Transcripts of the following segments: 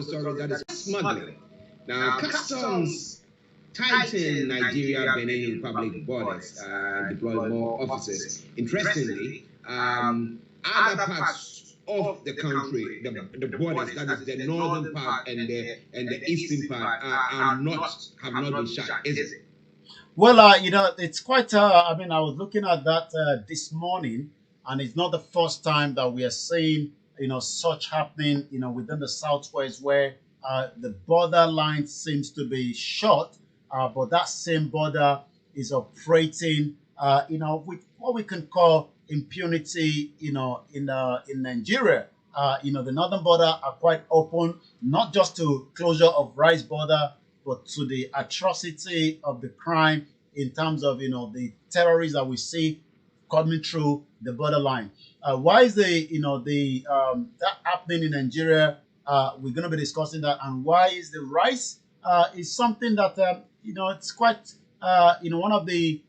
story that is smuggling. Now, customs tighten Nigeria Benin Republic borders and deploy more officers. Interestingly, other parts of the country, the borders, that is the northern part and the eastern part, have not been shut, is it? Well, it's quite. I mean, I was looking at that this morning, and it's not the first time that we are seeing, such happening, within the southwest, where the borderline seems to be short, but that same border is operating, with what we can call impunity, in Nigeria. The northern border are quite open, not just to closure of rice border, but to the atrocity of the crime in terms of the terrorists that we see coming through the borderline. Why is that happening in Nigeria? We're going to be discussing that, and why is the rice is something that it's quite one of the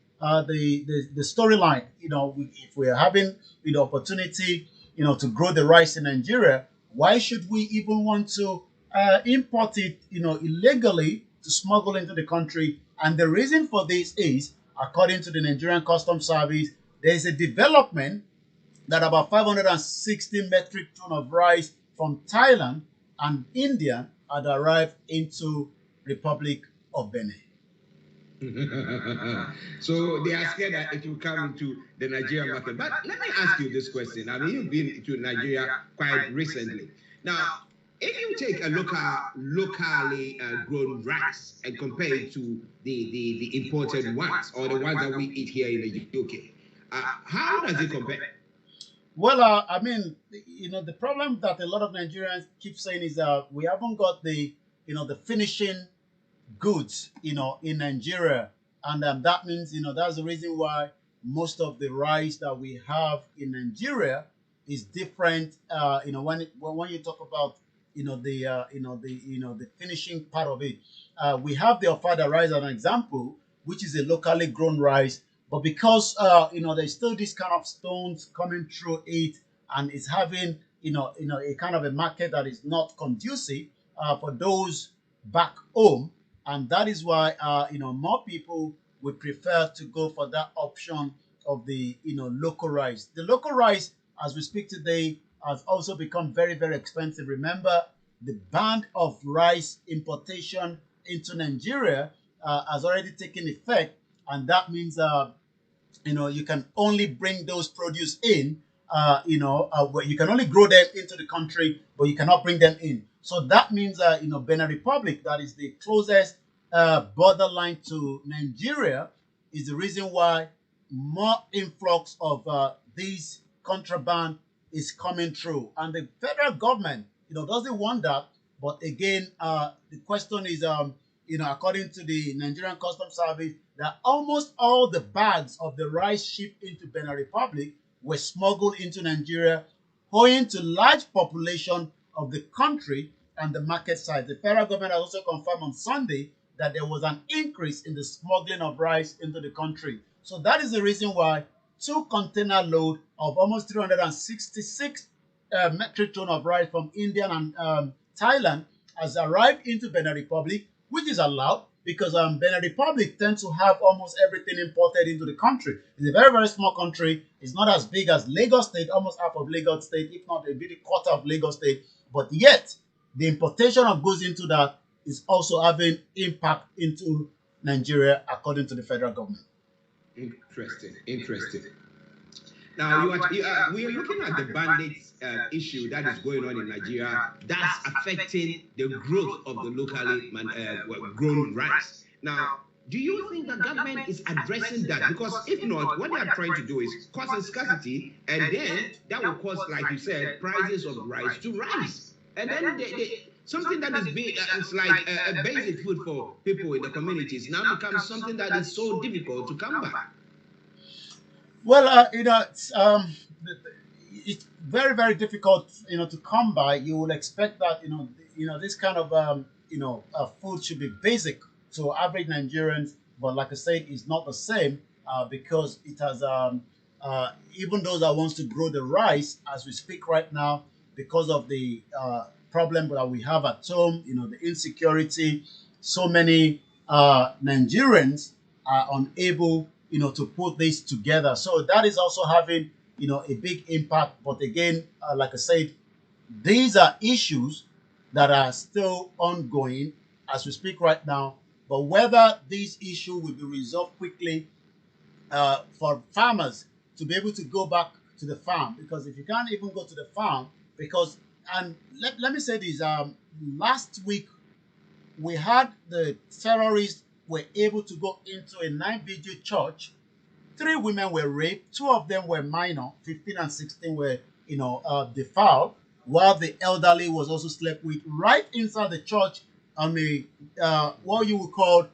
storyline. If we're having the opportunity to grow the rice in Nigeria, why should we even want to import it illegally to smuggle into the country? And the reason for this is, according to the Nigerian Customs Service, there is a development that about 560 metric ton of rice from Thailand and India had arrived into Republic of Benin. So they are scared that it will come into the Nigerian market. But let me ask you this question. I mean, you've been to Nigeria quite recently. Now, if you take a locally grown rice and compare it to the imported ones, or the ones that we eat here in the UK, how does it compare? Well, I mean, the problem that a lot of Nigerians keep saying is that we haven't got the finishing goods, in Nigeria, and that means, that's the reason why most of the rice that we have in Nigeria is different. When you talk about, the finishing part of it, we have the Ofada rice as an example, which is a locally grown rice, but because there's still this kind of stones coming through it, and it's having a kind of a market that is not conducive for those back home. And that is why, more people would prefer to go for that option of the, local rice. The local rice, as we speak today, has also become very, very expensive. Remember, the ban of rice importation into Nigeria has already taken effect. And that means, you can only bring those produce in, you can only grow them into the country, but you cannot bring them in. So that means, Benin Republic, that is the closest borderline to Nigeria, is the reason why more influx of these contraband is coming through. And the federal government, doesn't want that. But again, the question is, according to the Nigerian Customs Service, that almost all the bags of the rice shipped into Benin Republic were smuggled into Nigeria, owing to large population of the country and the market size. The federal government has also confirmed on Sunday that there was an increase in the smuggling of rice into the country. So that is the reason why 2 container load of almost 366 metric ton of rice from India and Thailand has arrived into Benin Republic, which is allowed because Benin Republic tends to have almost everything imported into the country. It's a very, very small country. It's not as big as Lagos State, almost half of Lagos State, if not a bit a quarter of Lagos State. But yet, the importation of goods into that is also having impact into Nigeria, according to the federal government. Interesting. Now, we are looking at the bandits issue that is going on in Nigeria that's affecting the growth of the locally grown rice. Now, do you think the government is addressing that? Because if not, what they are trying to do is cause a scarcity, and then that will cause, like you said, prices of rice to rise. And then something that is big, it's like a basic food for people in the communities, now becomes something that is so difficult to come by. Well, it's very, very difficult, to come by. You will expect that, this kind of, food should be basic to average Nigerians. But like I said, it's not the same because it has, even those that wants to grow the rice as we speak right now, because of the problem that we have at home, the insecurity. So many Nigerians are unable, to put this together. So that is also having, a big impact. But again, like I said, these are issues that are still ongoing as we speak right now. But whether this issue will be resolved quickly for farmers to be able to go back to the farm, because if you can't even go to the farm, and let me say this, last week we had the terrorists were able to go into a 9 vigil church. 3 women were raped, 2 of them were minor, 15 and 16 were defiled, while the elderly was also slept with right inside the church on the what you would call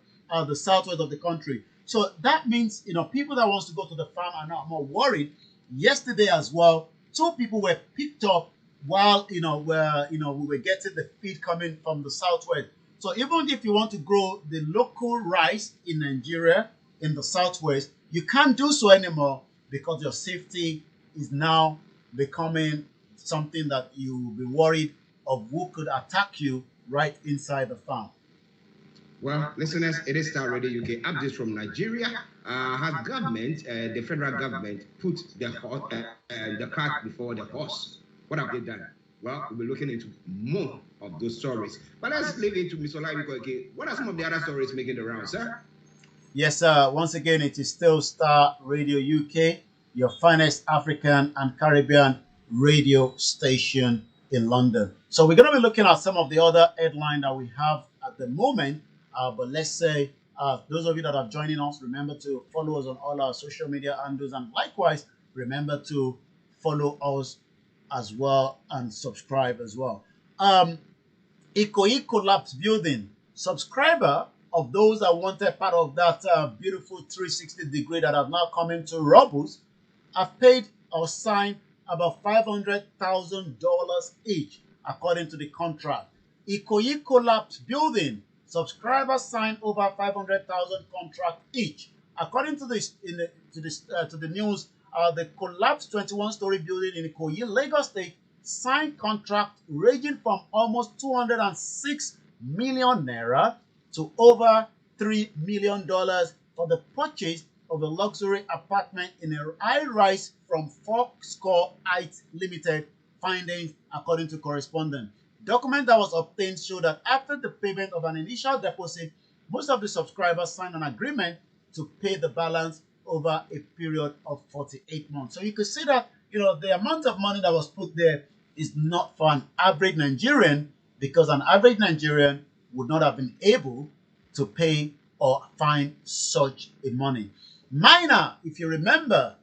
the southwest of the country. So that means people that wants to go to the farm are not more worried. Yesterday as well, 2 people were picked up while we were getting the feed coming from the southwest. So even if you want to grow the local rice in Nigeria in the southwest, you can't do so anymore because your safety is now becoming something that you will be worried of who could attack you right inside the farm. Well, listeners, it is Starr Radio UK updates from Nigeria. Has government, the federal government, put the cart before the horse? What have they done? Well, we'll be looking into more of those stories. But let's leave it to Mr. Olayomi Koiki. What are some of the other stories making the round, sir? Yes, sir. Once again, it is still Starr Radio UK, your finest African and Caribbean radio station in London. So we're going to be looking at some of the other headlines that we have at the moment. But let's say, those of you that are joining us, remember to follow us on all our social media handles, and likewise, remember to follow us as well and subscribe as well. Ikoyi collapsed building. Subscriber of those that wanted part of that beautiful 360-degree that have now come into Robust have paid or signed about $500,000 each, according to the contract. Ikoyi collapsed building. Subscribers signed over 500,000 contract each, according to this to the news. The collapsed 21-story building in Ikoyi, Lagos State, signed contract ranging from almost 206 million naira to over $3 million for the purchase of a luxury apartment in a high-rise from Fourscore Heights Limited, findings according to correspondent. Document that was obtained show that after the payment of an initial deposit, most of the subscribers signed an agreement to pay the balance over a period of 48 months. So you could see that the amount of money that was put there is not for an average Nigerian, because an average Nigerian would not have been able to pay or find such a money. Maina, if you remember,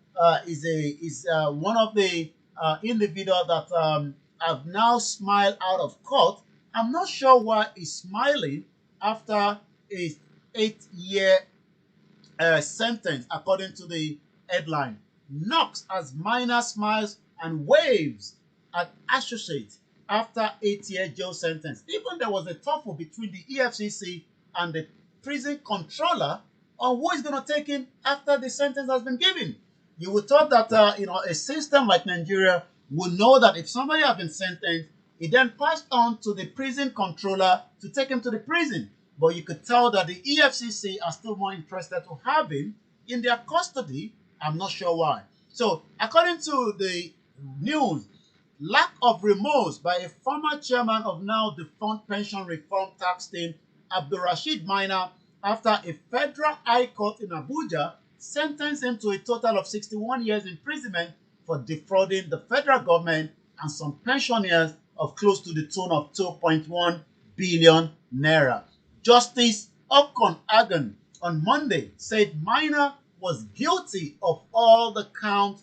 is one of the individuals that have now smiled out of court. I'm not sure why he's smiling after a 8-year sentence, according to the headline. Knocks as Maina smiles and waves at associate after 8-year jail sentence. Even there was a tussle between the EFCC and the prison controller on who is going to take him after the sentence has been given. You would thought that a system like Nigeria would know that if somebody has been sentenced, it then passed on to the prison controller to take him to the prison. But you could tell that the EFCC are still more interested to have him in their custody. I'm not sure why. So, according to the news, lack of remorse by a former chairman of now defunct pension reform tax team, Abdulrasheed Maina, after a federal high court in Abuja sentenced him to a total of 61 years imprisonment for defrauding the federal government and some pensioners of close to the tune of 2.1 billion naira. Justice Okon Agan on Monday said Maina was guilty of all the counts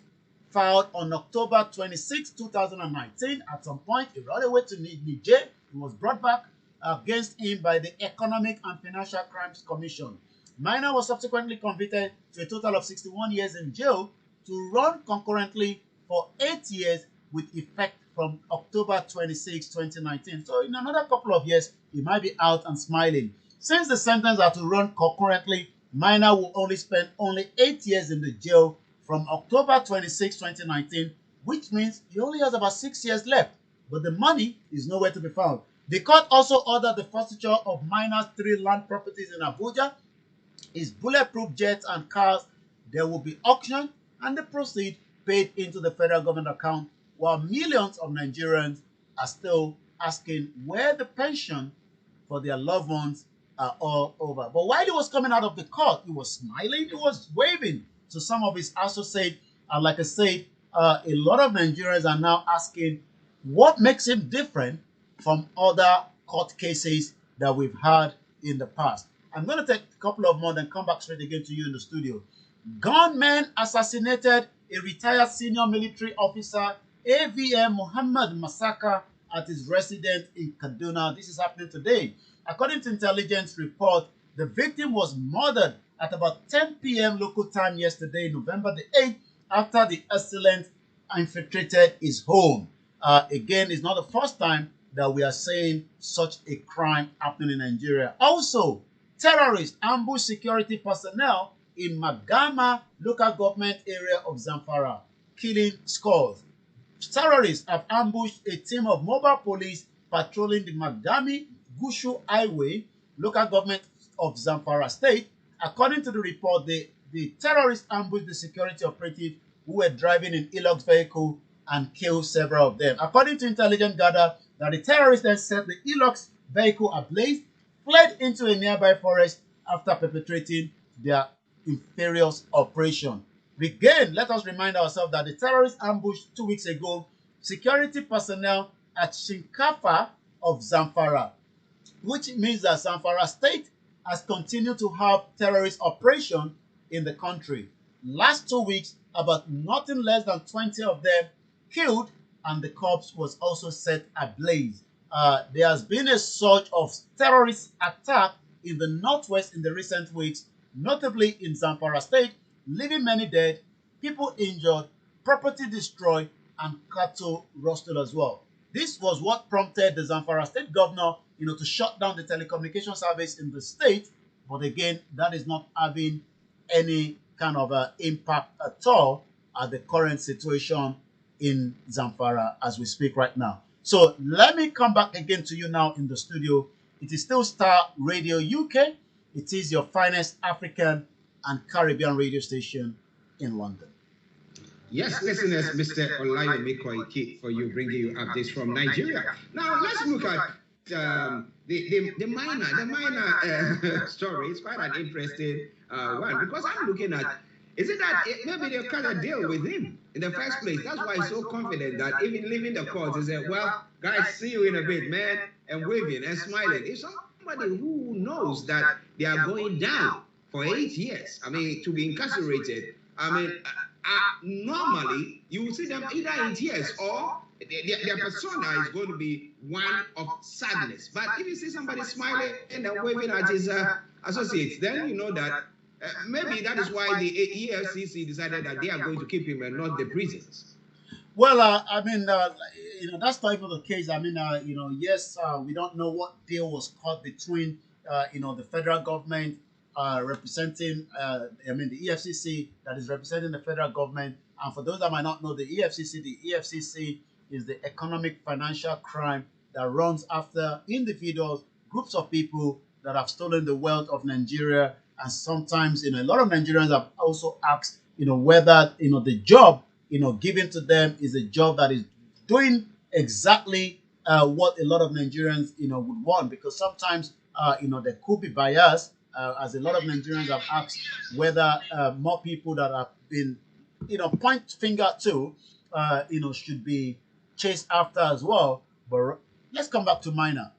filed on October 26, 2019. At some point, he ran away to Niger. He was brought back against him by the Economic and Financial Crimes Commission. Maina was subsequently convicted to a total of 61 years in jail to run concurrently for 8 years with effect from October 26, 2019. So in another couple of years, he might be out and smiling. Since the sentence had to run concurrently, Maina will only spend 8 years in the jail from October 26, 2019, which means he only has about 6 years left but the money is nowhere to be found. The court also ordered the forfeiture of Maina's 3 land properties in Abuja, his bulletproof jets and cars. There will be auction and the proceeds paid into the federal government account, while millions of Nigerians are still asking where the pension for their loved ones are all over. But while he was coming out of the court, he was smiling, he was waving to some of his associates. And like I said, a lot of Nigerians are now asking what makes him different from other court cases that we've had in the past. I'm going to take a couple of more, then come back straight again to you in the studio. Gunmen assassinated a retired senior military officer, AVM Muhammad Masaka, at his residence in Kaduna. This is happening today. According to intelligence report, the victim was murdered at about 10 p.m. local time yesterday, November the 8th, after the assailant infiltrated his home. Again, it's not the first time that we are seeing such a crime happening in Nigeria. Also, terrorists ambush security personnel in Magama local government area of Zamfara, killing scores. Terrorists have ambushed a team of mobile police patrolling the Magami Gushu Highway, local government of Zamfara State. According to the report, the terrorists ambushed the security operatives who were driving in Hilux vehicle and killed several of them. According to intelligence gathered, that the terrorists then set the Hilux vehicle ablaze, fled into a nearby forest after perpetrating their inferious operation. Again, let us remind ourselves that the terrorists ambushed 2 weeks ago security personnel at Shinkafa of Zamfara, which means that Zamfara State has continued to have terrorist operation in the country. Last 2 weeks, about nothing less than 20 of them killed, and the corpse was also set ablaze. There has been a surge of terrorist attack in the northwest in the recent weeks, notably in Zamfara State, leaving many dead, people injured, property destroyed, and cattle rusted as well. This was what prompted the Zamfara State governor, to shut down the telecommunication service in the state. But again, that is not having any kind of impact at all at the current situation in Zamfara as we speak right now. So let me come back again to you now in the studio. It is still Starr Radio UK. It is your finest African and Caribbean radio station in London. Yes, listeners, Mr. Olayomi Koiki for you bringing you updates from Nigeria. Now let's look at the Maina story. It's quite an interesting one because I'm looking at, is it that maybe they kind of deal with him in the first place? That's why he's so confident that even leaving the court, he said, well, guys, see you in a bit, man, and waving and smiling. If somebody who knows that they are going down for 8 years, I mean, to be incarcerated, I mean, normally you will see them either in tears or their persona is going to be one of sadness. But if you see somebody smiling and waving at his associates, then you know that maybe that is why the EFCC decided that they are going to keep him and not the prisons. Well, I mean, that's not even the case. I mean, yes, we don't know what deal was cut between, the federal government representing, the EFCC that is representing the federal government. And for those that might not know, the EFCC is the economic financial crime that runs after individuals, groups of people that have stolen the wealth of Nigeria. And sometimes, a lot of Nigerians have also asked, whether, the job, given to them is a job that is doing exactly what a lot of Nigerians, would want. Because sometimes, there could be bias, as a lot of Nigerians have asked whether more people that have been, point finger to, should be chased after as well. But let's come back to Maina.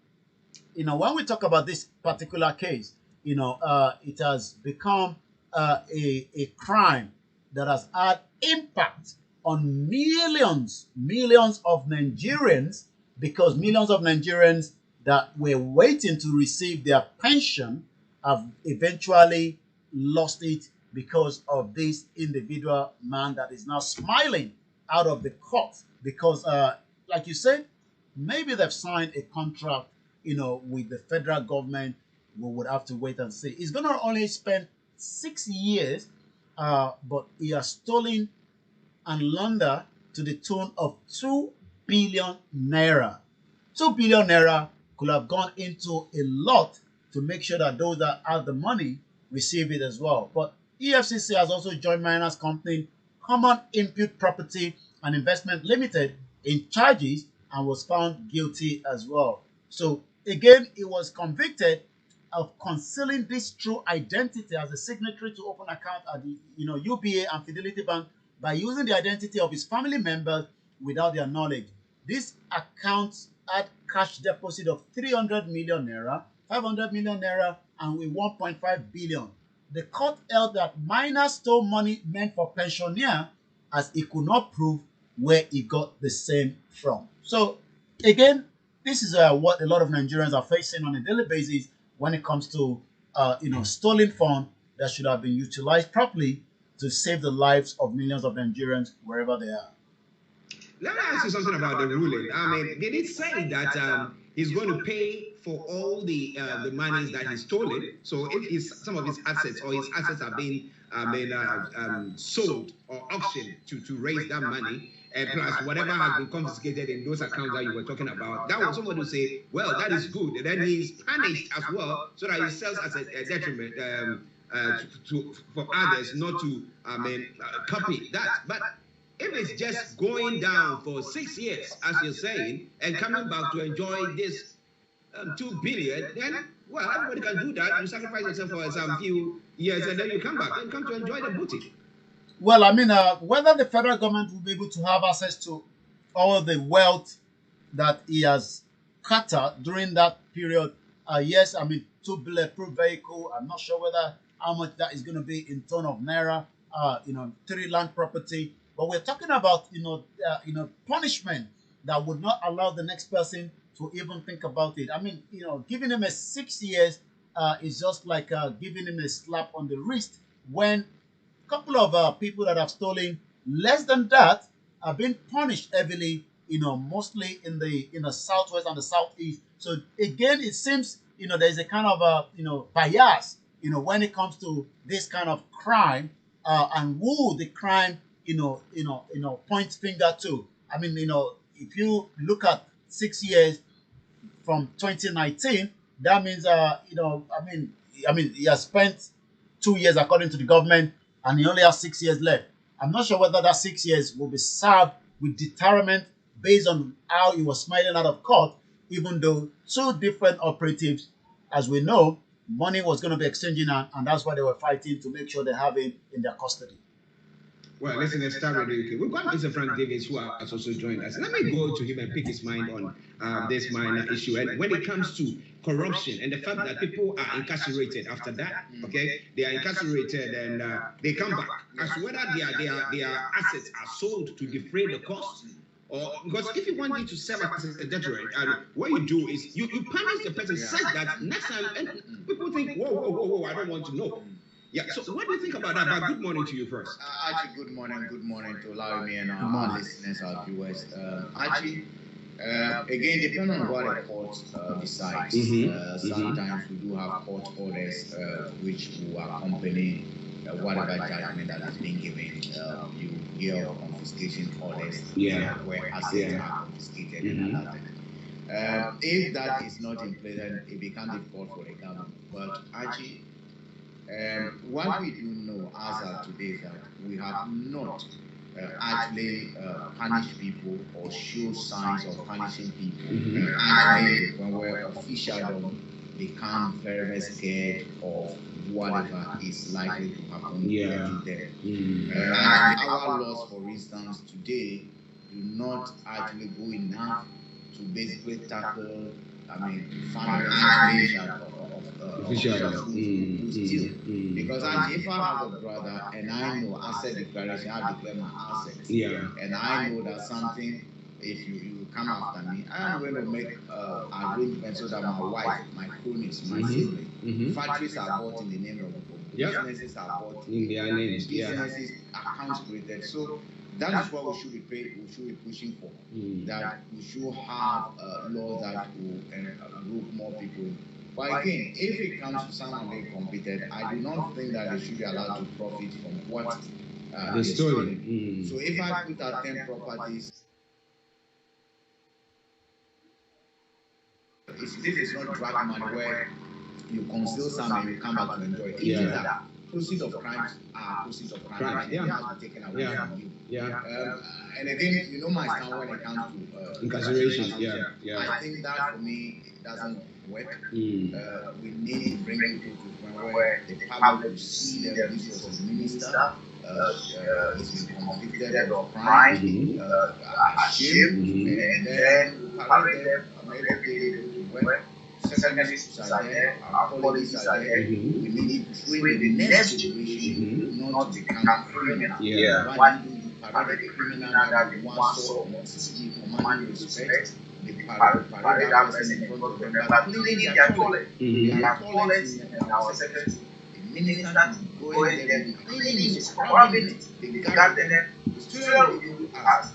When we talk about this particular case, it has become a crime that has had impact on millions of Nigerians, because millions of Nigerians that were waiting to receive their pension have eventually lost it because of this individual man that is now smiling out of the court. Because, like you said, maybe they've signed a contract, with the federal government. We would have to wait and see. He's going to only spend 6 years, but he has stolen and laundered to the tune of $2 billion naira. 2 billion naira could have gone into a lot to make sure that those that have the money receive it as well. But EFCC has also joined Mina's company, Common Input Property and Investment Limited, in charges and was found guilty as well. So again, he was convicted of concealing this true identity as a signatory to open account at the UBA and Fidelity Bank by using the identity of his family members without their knowledge. These accounts had cash deposit of 300 million naira, 500 million naira, and with 1.5 billion. The court held that Maina stole money meant for pensioner, as he could not prove where he got the same from. So again, this is what a lot of Nigerians are facing on a daily basis when it comes to stolen funds that should have been utilized properly to save the lives of millions of Nigerians wherever they are. Let me ask you something about the ruling. I mean, did it say that he's going to pay for all the monies that he's stolen? So if some of his assets or his assets are being sold or auctioned to raise that money, and plus whatever has been confiscated in those accounts that you were talking about, that was somebody to say, well, that is good. And then he's punished as well, so that he sells as a detriment for others not to copy that. But if it's just going down for 6 years, as you're saying, and coming back to enjoy this 2 billion, then, well, everybody can do that. You sacrifice yourself for some few years, and then you come back and come to enjoy the booty. Well, I mean, whether the federal government will be able to have access to all the wealth that he has cut out during that period, yes, I mean, 2 bulletproof vehicle. I'm not sure whether how much that is going to be in ton of naira. 3 land property. But we're talking about punishment that would not allow the next person to even think about it. I mean, giving him a 6 years is just like giving him a slap on the wrist when a couple of people that have stolen less than that have been punished heavily. Mostly in the southwest and the southeast. So again, it seems there's a kind of bias when it comes to this kind of crime and who the crime points finger to. I mean, if you look at 6 years from 2019, that means he has spent 2 years according to the government, and he only has 6 years left. I'm not sure whether that 6 years will be served with deterrent based on how he was smiling out of court, even though 2 different operatives, as we know, money was going to be exchanging, and that's why they were fighting to make sure they have him in their custody. Well, listen, let's start with UK. We've got Mr. Frank Davis, who has also joined us. Let me go to him and pick his mind on this minor issue. And when it comes to corruption and the fact that people are incarcerated after that, okay, they are incarcerated and they come back, as to whether their assets are sold to defray the cost. Or because if you want it to serve as a deterrent, what you do is you punish the person such that next time and people think, whoa, I don't want to know. Yeah, so what do you think about that? But good morning to you first. Archie, good morning to Olayomi and our listeners, our viewers. Archie, again, depending on what the court decides, sometimes we do have court orders which will accompany whatever judgment that is being given. You hear of confiscation orders where assets are confiscated and another. If that is not in place, then it becomes difficult for the government. But Archie, what we do know as of today is that we have not actually punished people or show signs of punishing people. Actually, when we're official, become very, very scared of whatever is likely to happen to them. Our laws, for instance, today do not actually go enough to basically tackle, family officials who steal. Because if I have a brother and I know asset declaration, I declare my assets, and I know that something, if you come after me, I am going to make arrangements so that my wife, my cronies, my siblings, factories are bought in the name of people, businesses are bought in their names, businesses, accounts created. So that is what we should be pushing for. That we should have laws that will group more people. But again, if it comes to someone being competent, I do not think that they should be allowed to profit from what they stole. So if I put out 10 properties, this is not drug money where you conceal some and you come back to enjoy it. Even that proceeds of crimes are proceeds of crimes, and they have to be taken away from you. And again, you know my stand when it comes to incarceration. I think that for me it doesn't work. We need to bring people to the point where the public will see that this was a minister. He's been convicted of crime, ashamed, and then parade them every day they go to work. Secondary schools are there, our colleges are there. We need to train the next generation not to become a criminal. Why do you parade a criminal that you once saw on TV commanding respect? They parade that person in front of them, but cleaning their toilet. We have toilets in our secondary school. The minister to go in there and cleaning it, scrubbing it. They got them. The student will ask,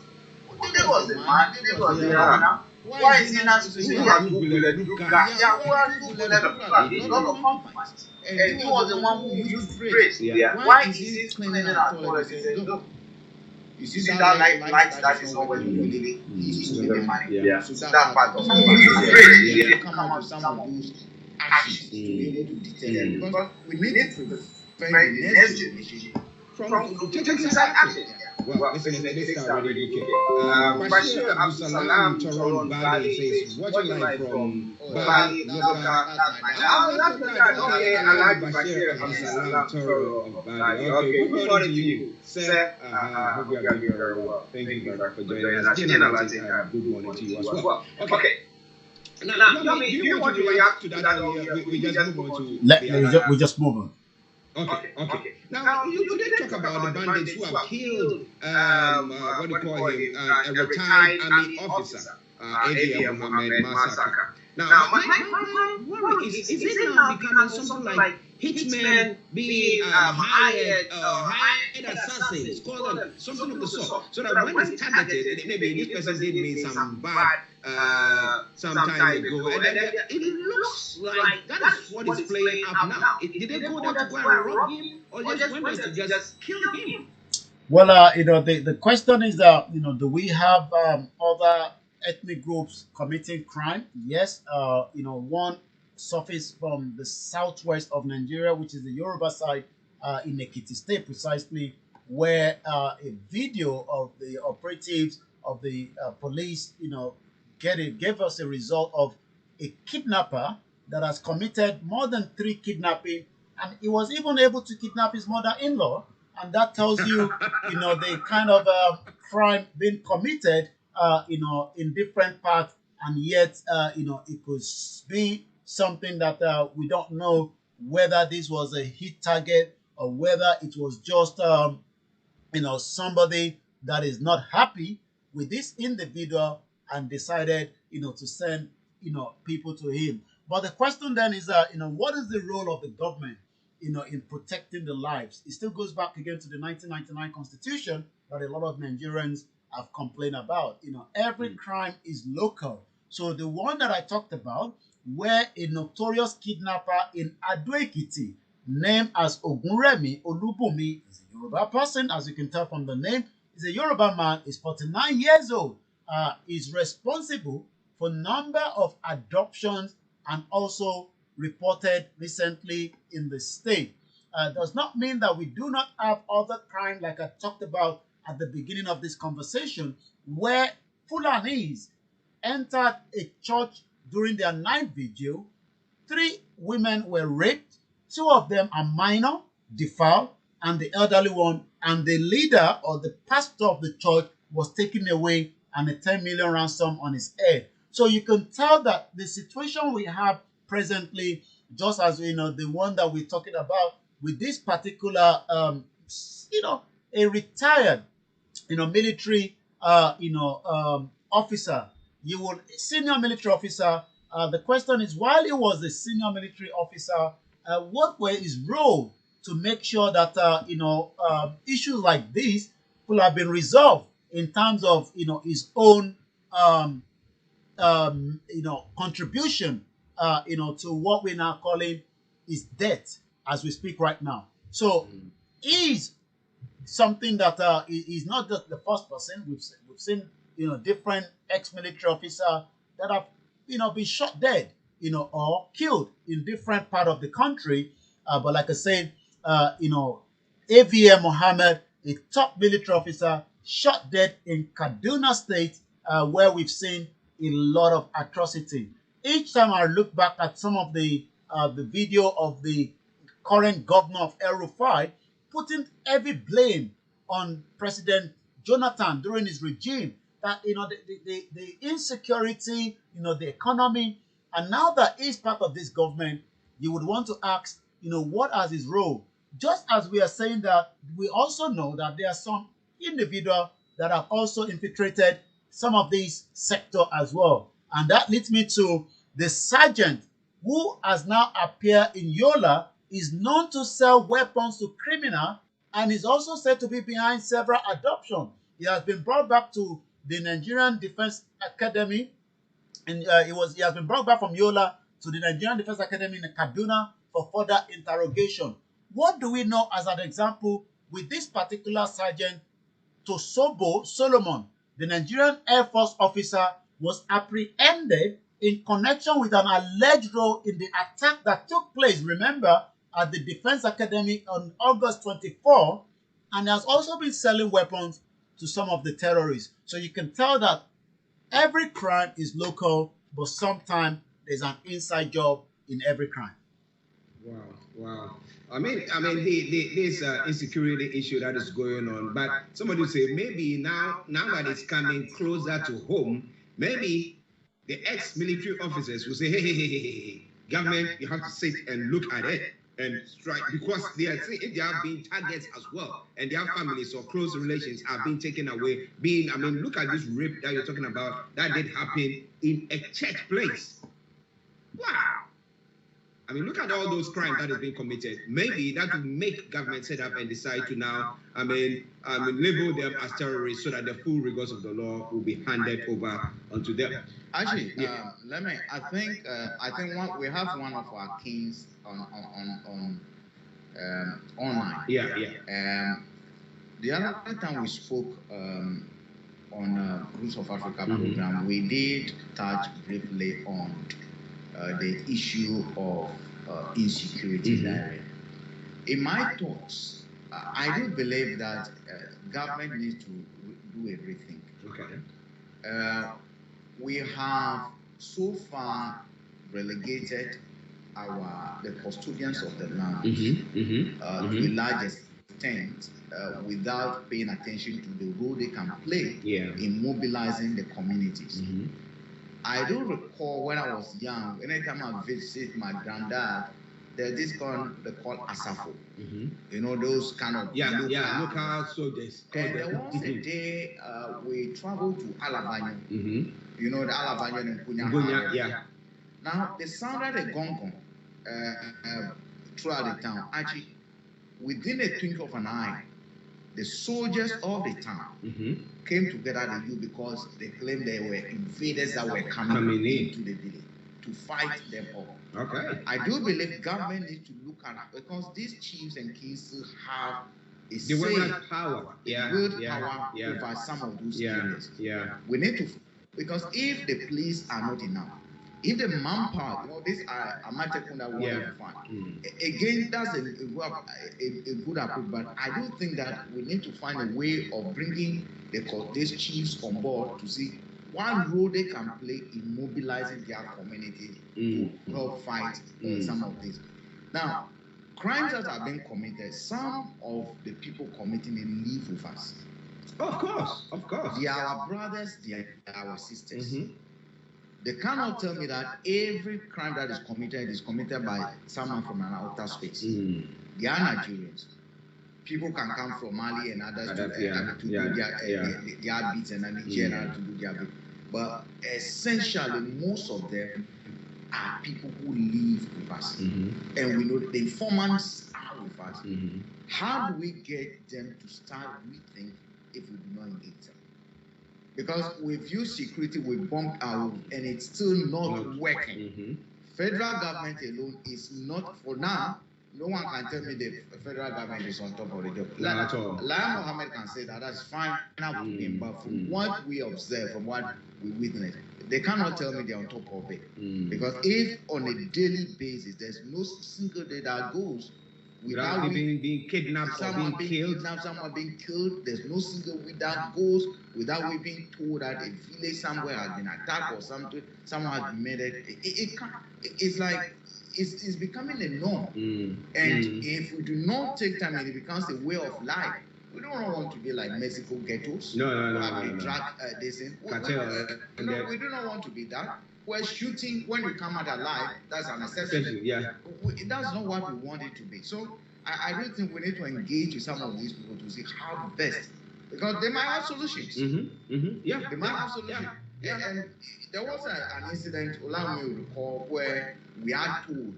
there was the man, there was the man. Why is he not who has bulletproof car? Who has bulletproof car? It's not a compromise. And he was the one who used to pray. Why is he cleaning our toilet? He said, look, you see that that is not what you really need to make money. So that part of it. You need to come out with some of those actions to be able to deter them. Because we need to prevent the next generation from taking such action. Well, listen, let's start really quick. Bashir Abdulsalam Toron Bali says, watching live from Bali, local. Okay, I like Bashir Abdulsalam Toron of Bali. Okay, good morning to you, sir. Hope you are doing very well. Thank you very much for joining us. Good morning to you as well. Okay. Now, do you want to react to that? We just move on to. We just move on. Okay. Now, you did talk about the bandits who have killed, what do you call him, a retired army officer, ADL Mohammed Massacre. Now, my worry is it now becoming something like hitmen being hired assassins, call them something of the sort, so that when it's targeted, maybe this person did me some bad some time ago, and then it looks like that is what is playing up now. Did they go there to go and rob him, or just went there to just kill him? Well, the question is do we have other ethnic groups committing crime? Yes. One surfaced from the southwest of Nigeria, which is the Yoruba side, in Ekiti State, precisely, where a video of the operatives of the police, gave us a result of a kidnapper that has committed more than 3 kidnapping, and he was even able to kidnap his mother-in-law, and that tells you, the kind of crime being committed, in different parts, and yet, it could be something that we don't know whether this was a hit target or whether it was just, somebody that is not happy with this individual and decided, to send, people to him. But the question then is, what is the role of the government, in protecting the lives? It still goes back again to the 1999 Constitution that a lot of Nigerians have complained about. Every crime is local. So the one that I talked about, where a notorious kidnapper in Ado-Ekiti, named as Ogunremi Olubumi, is a Yoruba person, as you can tell from the name, is a Yoruba man, is 49 years old, is responsible for number of adoptions and also reported recently in the state. Does not mean that we do not have other crime, like I talked about at the beginning of this conversation, where Fulanis entered a church during their night vigil. 3 women were raped, 2 of them are minor, defiled, and the elderly one, and the leader or the pastor of the church was taken away, and a 10 million ransom on his head. So you can tell that the situation we have presently, just as the one that we're talking about with this particular, a retired, military, officer, senior military officer. The question is, while he was a senior military officer, what were his role to make sure that issues like this will have been resolved in terms of his own contribution to what we're now calling his debt as we speak right now. So he's something that is not just the first person. We've seen different ex-military officers that have been shot dead, or killed in different part of the country. But like I said, AVM Mohammed, a top military officer, shot dead in Kaduna State, where we've seen a lot of atrocity. Each time I look back at some of the video of the current governor of El Rufai putting heavy blame on President Jonathan during his regime, that the insecurity, the economy, and now that he's part of this government, you would want to ask, what is his role? Just as we are saying that, we also know that there are some individuals that have also infiltrated some of these sector as well. And that leads me to the sergeant who has now appeared in Yola, is known to sell weapons to criminals, and is also said to be behind several adoptions. He has been brought back to the Nigerian Defense Academy, and he has been brought back from Yola to the Nigerian Defense Academy in Kaduna for further interrogation. What do we know as an example with this particular sergeant Tosobo Solomon? The Nigerian Air Force officer was apprehended in connection with an alleged role in the attack that took place, remember, at the Defense Academy on August 24, and has also been selling weapons to some of the terrorists. So you can tell that every crime is local, but sometimes there's an inside job in every crime. Wow, wow. I mean, this insecurity issue that is going on, but somebody will say maybe now that it's coming closer to home, maybe the ex-military officers will say, hey, government, you have to sit and look at it and strike, because they are saying if they are being targets as well, and their families or close relations are being taken away. Look at this rape that you're talking about that did happen in a church place. Wow. Look at all those crimes that is being committed. Maybe that will make government set up and decide to now, label them as terrorists so that the full rigors of the law will be handed over onto them. Actually, I think we have one of our kings on online. Yeah. The other time we spoke on Roots of Africa program, we did touch briefly on the issue of insecurity. In my thoughts, I do believe that government needs to do everything. Okay. We have so far relegated the custodians of the land to a large extent without paying attention to the role they can play in mobilizing the communities. I do recall when I was young, anytime I visit my granddad, there's this one they call Asafo. Those kind of local soldiers. And there was a day we traveled to Alabanyo. The Alabanyo and Punya. Yeah. Now they sounded a gong throughout the town. Actually, within a twinkle of an eye, the soldiers of the town came together to do, because they claimed they were invaders that were coming into the village to fight them all. Okay. I do believe government needs to look at it, because these chiefs and kings still have a power. Power over some of those areas. We need to, because if the police are not enough, if the manpower, this Amatekunda want to find. Again, that's a good approach, but I do think that we need to find a way of bringing these chiefs on board to see what role they can play in mobilizing their community to help fight some of these. Now, crimes that are being committed, some of the people committing it live with us. Of course. They are our brothers, they are our sisters. They cannot tell me that every crime that is committed by someone from an outer space. They are Nigerians. People can come from Mali and others to do their bits, and Nigeria to do their bit. But essentially, most of them are people who live with us. And we know the informants are with us. How do we get them to start rethink if we do not engage them? Because we've used security, we bumped out, and it's still not working. Federal government alone is not, for now, no one can tell me the federal government is on top of the job. Lai Mohammed can say that, that's fine, but from what we observe, from what we witness, they cannot tell me they're on top of it. Because if on a daily basis, there's no single day that goes without being kidnapped, someone being kidnapped, someone being killed, there's no single week that goes without we being told that a village somewhere has been attacked or something, someone has been murdered. It's like it's becoming a norm. And if we do not take time and it becomes a way of life, we don't want to be like Mexico ghettos. No. We do not want to be that. Where shooting when you come out alive, that's an necessity. Yeah. That's not what we want it to be. So I really think we need to engage with some of these people to see how best, because they might have solutions. Yeah. They might have solutions. Yeah. And there was an incident, Olayomi will recall, where we had told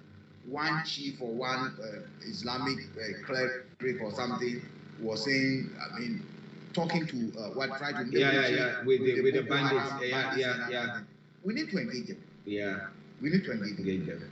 one chief or one Islamic cleric or something was saying, talking to trying to negotiate with the bandits. Yeah. We need to engage them. Yeah. We need to engage them.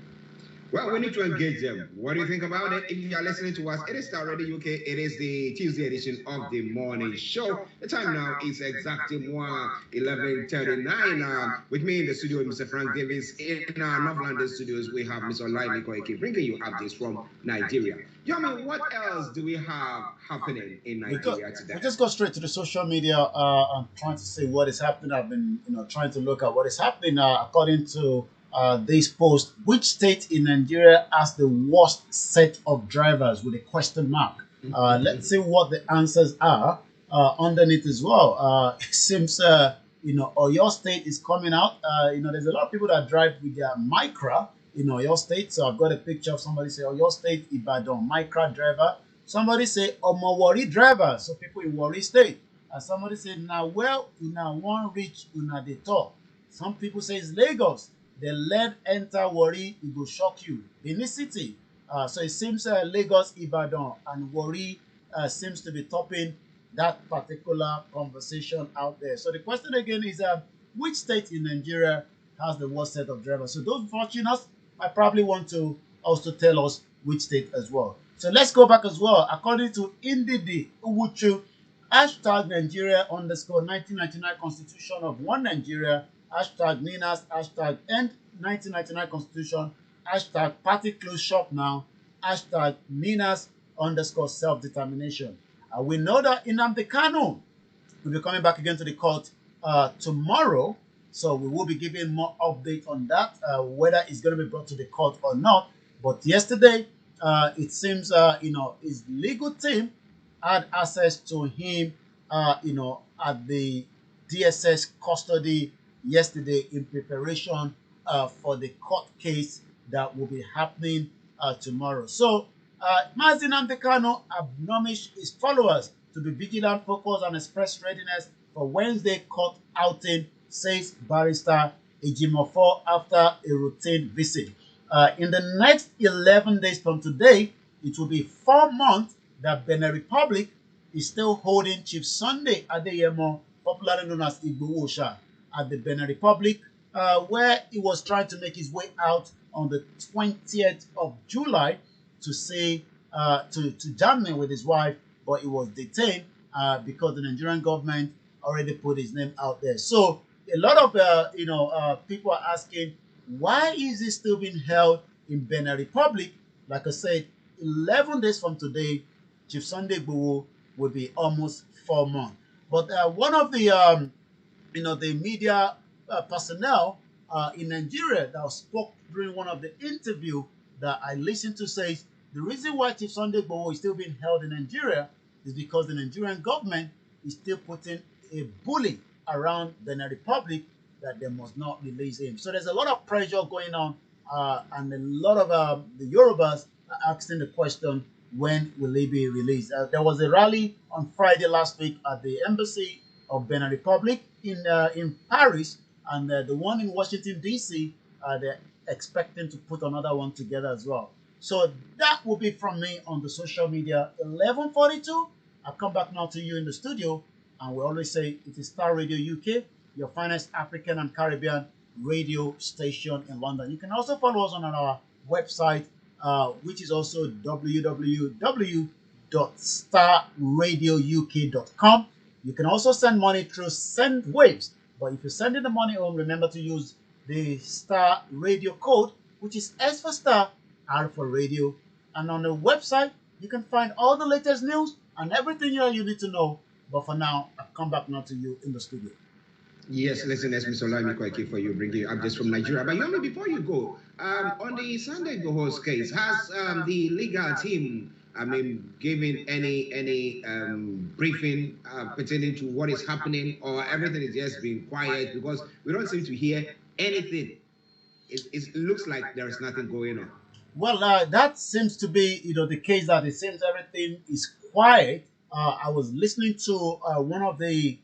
Well, we need to engage them. What do you think about it? If you are listening to us, it is Starr Radio UK. It is the Tuesday edition of the morning show. The time now is exactly 11:39. With me in the studio, Mr. Frank Davis. In our North London studios, we have Mr. Olayomi Koiki bringing you updates from Nigeria. Yomi, what else do we have happening in Nigeria today? We just go straight to the social media. I'm trying to see what is happening. I've been, trying to look at what is happening according to this post. Which state in Nigeria has the worst set of drivers with a question mark? Let's see what the answers are underneath as well. It seems Oyo State is coming out. There's a lot of people that drive with their Micra in Oyo State. So I've got a picture of somebody say Oyo State Ibadan Micra driver. Somebody say Omowori driver. So people in Wari State. And somebody say now well one reach una the top. Some people say it's Lagos. The lead enter Wari, it will shock you. Benin City. So it seems Lagos, Ibadan, and Wari seems to be topping that particular conversation out there. So the question again is, which state in Nigeria has the worst set of drivers? So those watching us might probably want to also tell us which state as well. So let's go back as well. According to Indidi Uwuchu, hashtag Nigeria _1999 Constitution of One Nigeria, hashtag Ninas, hashtag end 1999 Constitution, hashtag party close shop now, hashtag Ninas _ self-determination. We know that Nnamdi Kanu will be coming back again to the court tomorrow, so we will be giving more update on that, whether it's going to be brought to the court or not. But yesterday, it seems his legal team had access to him, at the DSS custody yesterday in preparation for the court case that will be happening tomorrow. So, Mazi Nnamdi Kanu admonished his followers to be vigilant, focused, and express readiness for Wednesday court outing, says Barrister Ejimofor after a routine visit. In the next 11 days from today, it will be 4 months that Benin Republic is still holding Chief Sunday Adeyemo, popularly known as IGBOHO, at the Benin Republic, where he was trying to make his way out on the 20th of July to say to Germany with his wife, but he was detained because the Nigerian government already put his name out there. So a lot of people are asking, why is he still being held in Benin Republic? Like I said, 11 days from today, Chief Sunday IGBOHO will be almost 4 months. But one of the the media personnel in Nigeria that spoke during one of the interview that I listened to says the reason why Chief Sunday IGBOHO is still being held in Nigeria is because the Nigerian government is still putting a bully around Benin Republic that they must not release him. So there's a lot of pressure going on, and a lot of the Yorubas are asking the question, when will he be released? There was a rally on Friday last week at the embassy of Benin Republic in Paris, and the one in Washington DC, they're expecting to put another one together as well. So that will be from me on the social media. 11:42. I'll come back now to you in the studio, and we always say it is Starr Radio UK, your finest African and Caribbean radio station in London. You can also follow us on our website, which is also www.starradiouk.com. You can also send money through SendWaves But if you're sending the money home, remember to use the Starr radio code, which is S for Star, R for radio. And on the website, you can find all the latest news and everything you need to know. But for now, I'll come back now to you in the studio. Yes, listen, as Mr. Olayomi Koiki for you bringing updates from Nigeria. But Yomi, before you go, on the Sunday IGBOHO's case, has the legal team, given any briefing pertaining to what is happening, or everything is just being quiet because we don't seem to hear anything? It looks like there is nothing going on. Well, that seems to be, the case that it seems everything is quiet. I was listening to one of the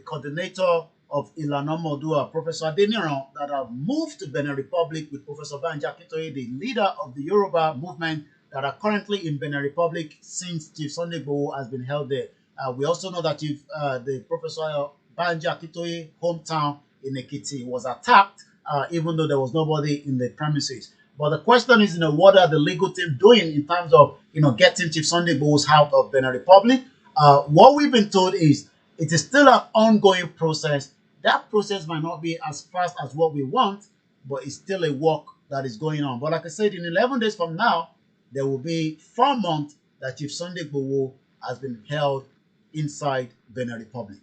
coordinator of Ilana Modua, Professor Adeniran, that have moved to Benin Republic with Professor Banji Akintoye, the leader of the Yoruba movement that are currently in Benin Republic since Chief Sunday IGBOHO has been held there. We also know that the Professor Banji Akintoye hometown in Ekiti was attacked, even though there was nobody in the premises. But the question is, what are the legal team doing in terms of, getting Chief Sunday IGBOHO out of Benin Republic? What we've been told is it is still an ongoing process. That process might not be as fast as what we want, but it's still a work that is going on. But like I said, in 11 days from now, there will be 4 months that Chief Sunday IGBOHO has been held inside Benin Republic.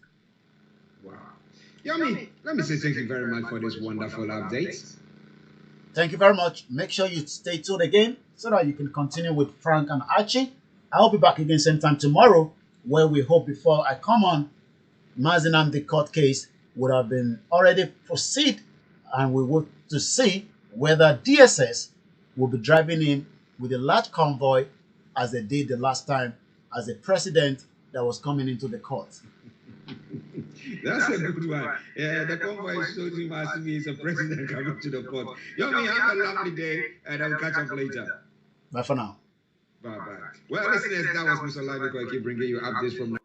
Wow. Yomi, let me say thank you very much for this wonderful update. Thank you very much. Make sure you stay tuned again so that you can continue with Frank and Archie. I'll be back again same time tomorrow, where we hope before I come on, Mazinam the court case would have been already proceed, and we would to see whether DSS will be driving in with a large convoy as they did the last time as a president that was coming into the court. That's a good one. Yeah, the convoy shows him as if he's a president coming to the court. Yomi, have a lovely day, and I'll catch up later. Bye for now. Bye-bye. Well, listeners, that was Mr. Olayomi Koiki bringing you updates from